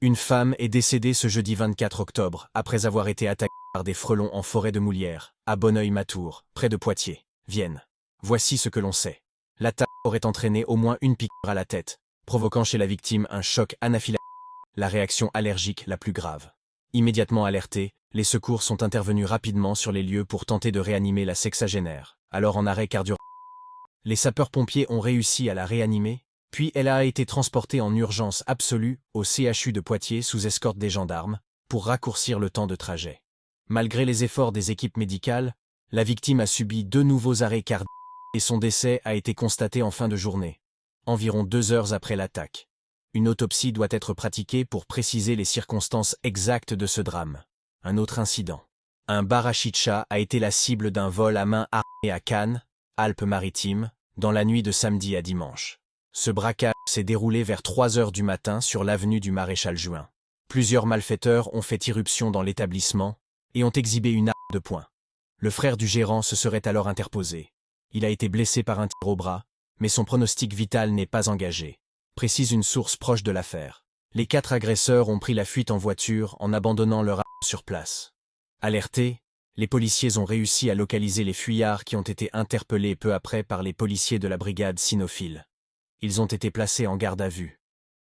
Une femme est décédée ce jeudi 24 octobre après avoir été attaquée par des frelons en forêt de Moulières, à Bonneuil-Matour, près de Poitiers, Vienne. Voici ce que l'on sait. L'attaque aurait entraîné au moins une piqûre à la tête, provoquant chez la victime un choc anaphylactique, la réaction allergique la plus grave. Immédiatement alertés, les secours sont intervenus rapidement sur les lieux pour tenter de réanimer la sexagénaire, alors en arrêt cardio. Les sapeurs-pompiers ont réussi à la réanimer, puis elle a été transportée en urgence absolue au CHU de Poitiers sous escorte des gendarmes, pour raccourcir le temps de trajet. Malgré les efforts des équipes médicales, la victime a subi 2 nouveaux arrêts cardiaques et son décès a été constaté en fin de journée, environ 2 heures après l'attaque. Une autopsie doit être pratiquée pour préciser les circonstances exactes de ce drame. Un autre incident. Un bar à chicha a été la cible d'un vol à main armée à Cannes, Alpes-Maritimes, dans la nuit de samedi à dimanche. Ce braquage s'est déroulé vers 3 heures du matin sur l'avenue du Maréchal Juin. Plusieurs malfaiteurs ont fait irruption dans l'établissement et ont exhibé une arme de poing. Le frère du gérant se serait alors interposé. Il a été blessé par un tir au bras, mais son pronostic vital n'est pas engagé, précise une source proche de l'affaire. Les 4 agresseurs ont pris la fuite en voiture en abandonnant leur arme sur place. Alertés, les policiers ont réussi à localiser les fuyards qui ont été interpellés peu après par les policiers de la brigade cynophile. Ils ont été placés en garde à vue.